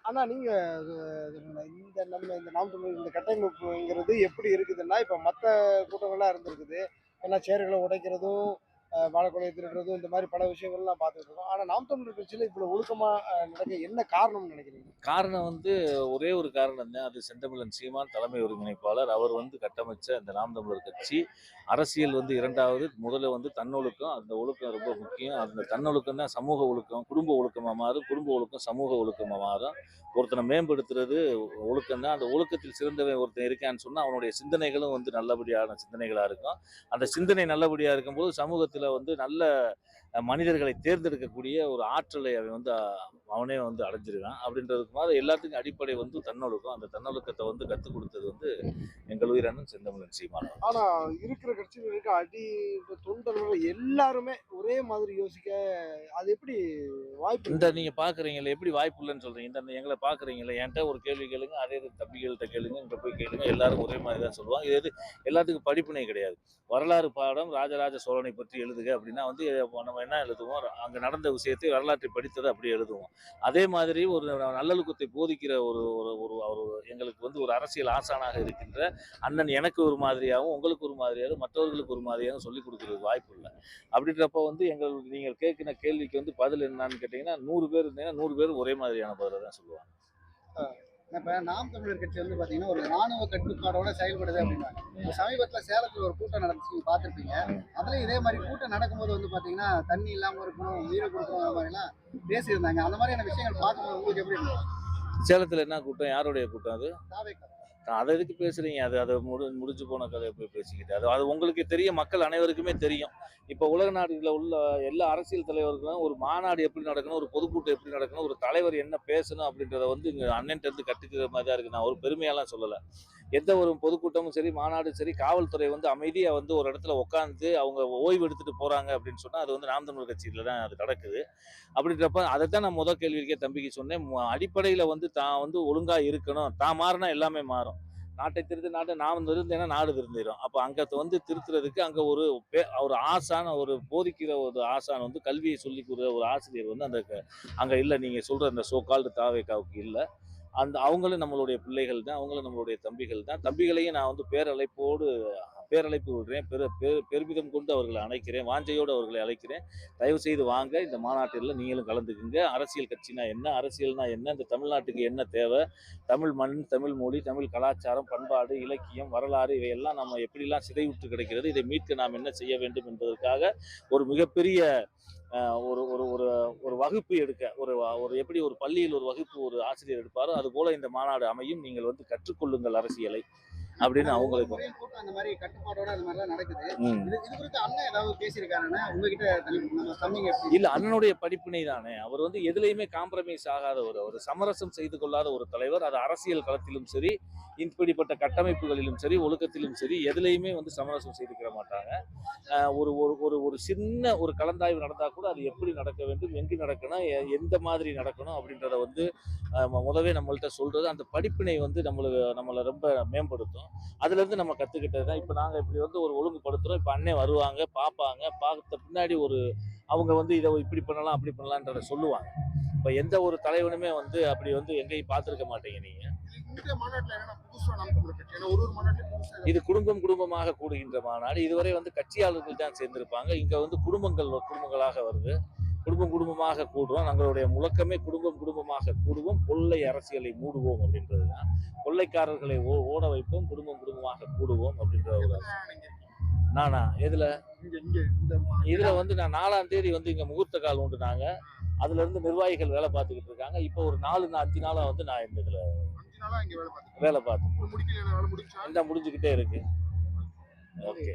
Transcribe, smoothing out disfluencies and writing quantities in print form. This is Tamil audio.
ஆனா நீங்க இந்த நாம் தமிழர் இந்த கட்டமைப்புங்கிறது எப்படி இருக்குதுன்னா, இப்ப மத்த கூட்டங்கள்லாம் இருந்திருக்குது. ஏன்னா சேறுகள உடைக்கிறதும், வாழைக்குலைய திருடுறதும் இந்த மாரி பல விஷயங்கள்லாம் பார்த்துட்டு இருக்கோம். ஆனா நாம் தமிழர் கட்சியில இவ்வளவு ஒழுக்கமா நடக்க என்ன காரணம்னு நினைக்கிறீங்க? காரணம் வந்து ஒரே ஒரு காரணம் தான். அது செந்தமிழன் சீமான் தலைமை ஒருங்கிணைப்பாளர். அவர் வந்து கட்டமைச்ச அந்த நாம் தமிழர் கட்சி. அரசியல் வந்து 2வது, முதல்ல வந்து தன்னொழுக்கம். அந்த ஒழுக்கம் ரொம்ப முக்கியம். அந்த தன்னொழுக்கம் தான் சமூக ஒழுக்கம், குடும்ப ஒழுக்கமா மாறும். குடும்ப ஒழுக்கம் சமூக ஒழுக்கமா மாறும். ஒருத்தனை மேம்படுத்துறது ஒழுக்கம் தான். அந்த ஒழுக்கத்தில் சிறந்தவன் ஒருத்தன் இருக்கான்னு சொன்னா, அவனுடைய சிந்தனைகளும் வந்து நல்லபடியான சிந்தனைகளா இருக்கும். அந்த சிந்தனை நல்லபடியா இருக்கும்போது, சமூகத்தில வந்து நல்ல மனிதர்களை தேர்ந்தெடுக்கக்கூடிய ஒரு ஆற்றலை அவன் வந்து அவனே வந்து அடைஞ்சிருக்கான். அப்படின்றதுக்கு மேல எல்லாத்துக்கும் அடிப்படை வந்து தன்னொழுக்கம். அந்த தன்னொழுக்கத்தை வந்து கத்துக் கொடுத்தது வந்து எங்கள் உயிர் அண்ணன் செந்தமிழன் சீமான் அவர்கள். ஆனா இருக்கிற கட்சியில இருக்க இந்த தொண்டர்கள் எல்லாருமே ஒரே மாதிரி யோசிக்க அது எப்படி வாய்ப்பு இந்த இருக்குது? நீங்க பார்க்குறீங்கல்ல, எப்படி வாய்ப்பு இல்லன்னு சொல்றீங்க? இந்த எங்கள பார்க்குறீங்கல்ல, என்ட்ட ஒரு கேள்வி கேளுங்க, அதே இது தம்பிகள்ட்ட கேளுங்க, இங்க போய் கேளுங்க. எல்லாரும் ஒரே மாரி தான் சொல்லுவாங்க. இது எல்லாத்துக்கும் படிப்பினை கிடையாது. வரலாறு பாடம் ராஜராஜ சோழனை பற்றி எழுதுக அப்படின்னா வந்து நம்ம என்ன எழுதுவோம்? அங்க நடந்த விஷயத்தை வரலாற்றை படித்தத அப்படியே எழுதுவோம். அதே மாதிரி ஒரு நல்லொழுக்கத்தை போதிக்கிற ஒரு ஒரு ஒரு ஒரு எங்களுக்கு வந்து ஒரு அரசியல் ஆசானாக இருக்கின்ற அண்ணன் எனக்கு ஒரு மாதிரியாகவும், உங்களுக்கு ஒரு மாதிரியாகவும், மற்றவர்களுக்கு ஒரு மாதிரியாகவும் சொல்லிக் கொடுக்கறதுக்கு வாய்ப்பு இல்ல. அப்படின்றப்போ வந்து நீங்கள் கேட்கிற கேள்விக்கு வந்து பதில் என்னன்னு கேட்டீங்கன்னா, 100 பேர் இருந்தீங்கன்னா 100 பேரும் ஒரே மாதிரியான பதில தான் சொல்லுவாங்க. இப்ப நாம் தமிழர் கட்சி வந்து பாத்தீங்கன்னா ஒரு ராணுவ கட்டுப்பாடோட செயல்படுது அப்படின்னாங்க. இப்ப சமீபத்துல சேலத்துல ஒரு கூட்டம் நடந்துச்சு, நீங்க பார்த்திருப்பீங்க. அதுலயும் இதே மாதிரி கூட்டம் நடக்கும்போது வந்து பாத்தீங்கன்னா தண்ணி இல்லாம இருக்கணும், உயிரை கொடுக்கணும் அந்த மாதிரி எல்லாம் பேசியிருந்தாங்க. அந்த மாதிரியான விஷயங்கள் பார்க்கும்போது உங்களுக்கு எப்படி இருந்தது? சேலத்துல என்ன கூட்டம்? யாருடைய கூட்டம் அது? தாவேக்கா. அத எதுக்கு பேசுறீங்க? அது முடிஞ்சு போன கதைய போய் பேசிக்கிட்டு. அது அது உங்களுக்கு தெரியும். மக்கள் அனைவருக்குமே தெரியும். இப்ப உலக நாடுகள்ல உள்ள எல்லா அரசியல் தலைவர்களும் ஒரு மாநாடு எப்படி நடக்கணும், ஒரு பொதுக்கூட்டம் எப்படி நடக்கணும், ஒரு தலைவர் என்ன பேசணும் அப்படின்றத வந்து இங்க அண்ணன்ட்ட இருந்து கத்துக்கிற மாரி தான் இருக்கு. நான் ஒரு பெருமையாலாம் சொல்லல. எந்த ஒரு பொதுக்கூட்டமும் சரி, மாநாடும் சரி, காவல்துறை வந்து அமைதியா வந்து ஒரு இடத்துல உட்கார்ந்து அவங்க ஓய்வு எடுத்துட்டு போறாங்க அப்படின்னு சொன்னா, அது வந்து நாம் தமிழர் கட்சியில தான் அது நடக்குது. அப்படின்றப்ப அதைத்தான் நான் தம்பிக்கு சொன்னேன். அடிப்படையில வந்து தான் வந்து ஒழுங்கா இருக்கணும். தான் மாறினா எல்லாமே மாறும். நாட்டை திருத்து நாட்டை நான் திருந்தேன்னா நாடு திருந்திடும். அப்ப அங்க வந்து திருத்துறதுக்கு அங்க ஒரு ஒரு ஆசான் ஒரு போதிக்கிற ஒரு ஆசான் வந்து கல்வியை சொல்லிக் கொடுக்கிற ஒரு ஆசிரியர் வந்து அங்க இல்ல. நீங்க சொல்ற அந்த சோ கால்டு தாவேக்காவுக்கு இல்ல. அவங்களும் நம்மளுடைய பிள்ளைகள் தான். அவங்களும் நம்மளுடைய தம்பிகள் தான். தம்பிகளையும் நான் வந்து பேரழைப்பு விடுறேன். பெருமிதம் கொண்டு அவர்களை அழைக்கிறேன். வாஞ்சையோடு அவர்களை அழைக்கிறேன். தயவு செய்து வாங்க. இந்த மாநாட்டில நீங்களும் கலந்துக்குங்க. அரசியல் கட்சினா என்ன? அரசியல்னா என்ன? இந்த தமிழ்நாட்டுக்கு என்ன தேவை? தமிழ் மண், தமிழ் மொழி, தமிழ் கலாச்சாரம், பண்பாடு, இலக்கியம், வரலாறு இவையெல்லாம் நம்ம எப்படிலாம் சிதைவுற்று கிடக்கிறது. இதை மீட்க நாம் என்ன செய்ய வேண்டும் என்பதற்காக ஒரு மிகப்பெரிய ஒரு ஒரு ஒரு ஒரு வகுப்பு எடுக்க ஒரு எப்படி ஒரு பள்ளியில் ஒரு வகுப்பு ஒரு ஆசிரியர் எடுப்பாரோ அது போல இந்த மாநாடு அமையும். நீங்கள் வந்து கற்றுக்கொள்ளுங்கள் அரசியலை அப்படின்னு ஆனா ஒவ்வொரு அவங்களுக்கு. முறையும் கூட்டம் அந்த மாதிரி கட்டுப்பாடோட அந்த மாதிரிலாம் நடக்குது. ம். இது குறித்து அண்ணன் ஏதாவது பேசியிருக்காருன்னா உங்ககிட்ட நம்ம தம்பிங்க எப்படி? இல்ல அண்ணனுடைய படிப்பினை தானே. அவர் வந்து எதுலயுமே காம்ப்ரமைஸ் ஆகாதவர். அவர் சமரசம் செய்து கொள்ளாத ஒரு தலைவர். அது அரசியல் களத்திலும் சரி, இப்படிப்பட்ட கட்டமைப்புகளிலும் சரி, ஒழுக்கத்திலும் சரி, எதுலயுமே வந்து சமரசம் செய்துக்கிற மாட்டாங்க. ஒரு ஒரு ஒரு ஒரு சின்ன ஒரு கலந்தாய்வு நடந்தா கூட அது எப்படி நடக்க வேண்டும், எங்கு நடக்கணும், எந்த மாதிரி நடக்கணும் அப்படின்றத வந்து முதவே நம்மள்ட்ட சொல்றது அந்த படிப்பினை வந்து நம்மளை ரொம்ப மேம்படுத்தும். அதுல இருந்து நம்ம கத்துக்கிட்டது தான். இப்ப நாங்க இப்படி வந்து ஒரு ஒழுங்குபடுத்துறோம். இப்ப அண்ணே வருவாங்க, பார்ப்பாங்க. பார்த்த பின்னாடி அவங்க வந்து இதை இப்படி பண்ணலாம், அப்படி பண்ணலான்றத சொல்லுவாங்க. இப்ப எந்த ஒரு தலைவனுமே வந்து அப்படி வந்து எங்கேயும் பார்த்திருக்க மாட்டீங்க நீங்க. இந்த மாநாட்டுல என்னன்னா புதுசா நாம் தமிழர் கட்சி ஏன்னா ஒரு மாநாட்டிலும் புதுசா இது குடும்பமாக கூடுகின்ற மாநாடு. இதுவரை வந்து கட்சியாளர்கள் தான் சேர்ந்திருப்பாங்க. இங்க வந்து குடும்பங்களாக வருது. குடும்பமாக கூடுறோம். நம்மளுடைய முழக்கமே குடும்பமாக கூடுவோம், கொள்ளை அரசியலை மூடுவோம் அப்படின்றது தான். கொள்ளைக்காரர்களை ஓட வைப்போம், குடும்பமாக கூடுவோம் அப்படின்ற ஒரு. நானா எதுல? இங்க இங்க இந்த இதுல வந்து நான் 4ஆம் தேதி வந்து இங்க முகூர்த்த கால் உண்டுனாங்க. அதுல இருந்து நிர்வாகிகள் வேலை பார்த்துக்கிட்டு இருக்காங்க. இப்போ ஒரு 5 நாளா வந்து நான் இந்த இதுல 5 நாளா இங்க வேலை பார்த்துட்டு வேலை பார்த்து முடிக்கல வேலை முடிஞ்சா இந்த முடிஞ்சுக்கிட்டே இருக்கு. ஓகே.